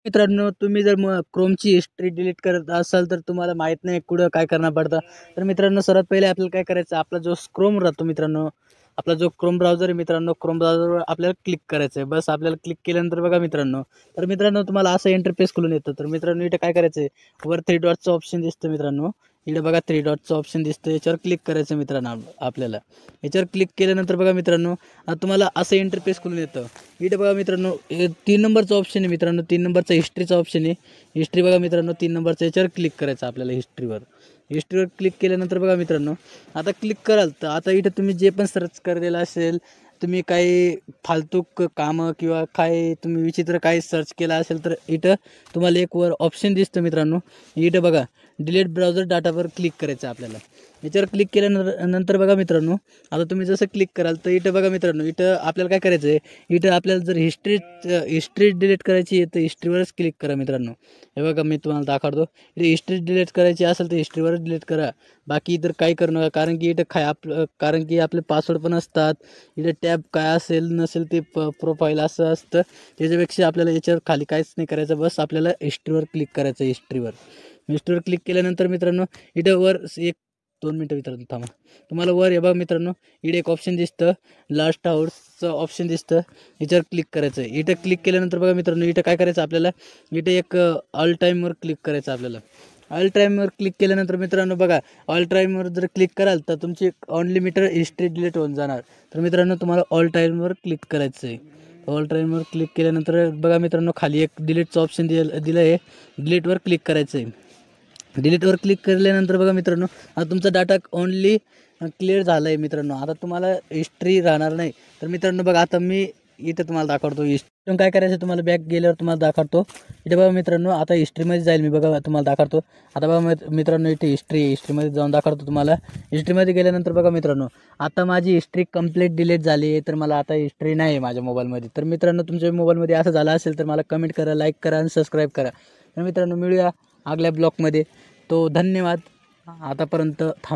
मित्रांनो, तुम्ही जर क्रोमची हिस्ट्री डिलीट करत असाल तर तुम्हाला माहीत नाही कुठं काय करणं पडतं. तर मित्रांनो, सर्वात पहिले आपल्याला काय करायचं, आपला जो क्रोम राहतो मित्रांनो, आपला जो क्रोम ब्राउझर आहे मित्रांनो, क्रोम ब्राउझरवर आपल्याला क्लिक करायचं आहे. बस आपल्याला क्लिक केल्यानंतर बघा मित्रांनो, तर मित्रांनो तुम्हाला असं इंटरफेस खुलून येतं. तर मित्रांनो इथे काय करायचं आहे, वर 3 डॉटचं ऑप्शन दिसतं मित्रांनो. इकडे बघा 3 डॉटचं ऑप्शन दिसतं, याच्यावर क्लिक करायचं मित्रांनो आपल्याला. याच्यावर क्लिक केल्यानंतर बघा मित्रांनो, तुम्हाला असं इंटरफेस खुलून येतं. इथे बघा मित्रांनो, 3 नंबरचा ऑप्शन आहे मित्रांनो, 3 नंबरचा हिस्ट्रीचा ऑप्शन आहे. हिस्ट्री बघा मित्रांनो, 3 नंबरचा याच्यावर क्लिक करायचं आपल्याला हिस्ट्रीवर. हिस्ट्रीवर क्लिक केल्यानंतर बघा मित्रांनो, आता क्लिक कराल तर आता इथं तुम्ही जे पण सर्च केलेलं असेल, तुम्ही काही फालतू कामं किंवा काय तुम्ही विचित्र काही सर्च केलं असेल तर इथं तुम्हाला एक वर ऑप्शन दिसतं मित्रांनो. इथं बघा डिलीट ब्राउझर डाटावर क्लिक करायचं आपल्याला. याच्यावर क्लिक केल्यानंतर बघा मित्रांनो, आता तुम्ही जसं क्लिक कराल तर इथं बघा मित्रांनो, इथं आपल्याला काय करायचं आहे, इथं आपल्याला जर हिस्ट्री डिलीट करायची आहे तर हिस्ट्रीवरच क्लिक करा मित्रांनो. हे बघा मी तुम्हाला दाखवतो. इथे हिस्ट्री डिलीट करायची असेल तर हिस्ट्रीवरच डिलीट करा. बाकी इतर काही करू नका, कारण की इथं कारण की आपले पासवर्ड पण असतात. इथे टॅब काय असेल नसेल ते प्रोफाईल असं असतं. त्याच्यापेक्षा आपल्याला याच्यावर खाली काहीच नाही करायचं, बस आपल्याला हिस्ट्रीवर क्लिक करायचं. हिस्ट्रीवर क्लिक केल्यानंतर मित्रांनो, इथं वर एक 2 मिनटं मित्रांनो थांबा. तुम्हाला वर हे बघा मित्रांनो, इकडे एक ऑप्शन दिसतं, लास्ट आवर्सचं ऑप्शन दिसतं. याच्यावर क्लिक करायचं आहे. इथं क्लिक केल्यानंतर बघा मित्रांनो, इथं काय करायचं आपल्याला, इथे एक ऑल टाईमवर क्लिक करायचं आपल्याला. ऑल टाईमवर क्लिक केल्यानंतर मित्रांनो बघा, ऑल टाईमवर जर क्लिक कराल तर तुमची अनलिमिटेड हिस्ट्री डिलीट होऊन जाणार. तर मित्रांनो तुम्हाला ऑल टाईमवर क्लिक करायचं आहे. ऑल टाईमवर क्लिक केल्यानंतर बघा मित्रांनो, खाली एक डिलीटचं ऑप्शन दिलं आहे. डिलीटवर क्लिक करायचं आहे. डिलीटवर क्लिक केल्यानंतर बघा मित्रांनो, आता तुमचा डाटा ओनली क्लिअर झाला आहे मित्रांनो. आता तुम्हाला हिस्ट्री राहणार नाही. तर मित्रांनो बघा, आता मी इथं तुम्हाला दाखवतो हिस्ट्री काय करायचं. तुम्हाला बॅक गेल्यावर तुम्हाला दाखवतो. इथे बघा मित्रांनो, आता हिस्ट्रीमध्ये जाईल मी, बघा तुम्हाला दाखवतो. आता बघा मित्रांनो, इथे हिस्ट्रीमध्ये जाऊन दाखवतो तुम्हाला. हिस्ट्रीमध्ये गेल्यानंतर बघा मित्रांनो, आता माझी हिस्ट्री कंप्लीट डिलीट झाली आहे. तर मला आता हिस्ट्री नाही आहे माझ्या मोबाईलमध्ये. तर मित्रांनो, तुमच्या मोबाईलमध्ये असं झालं असेल तर मला कमेंट करा, लाईक करा आणि सबस्क्राईब करा. तर मित्रांनो, मिळूया आगल्या ब्लॉगमध्ये. तो धन्यवाद. आतापर्यंत थांब.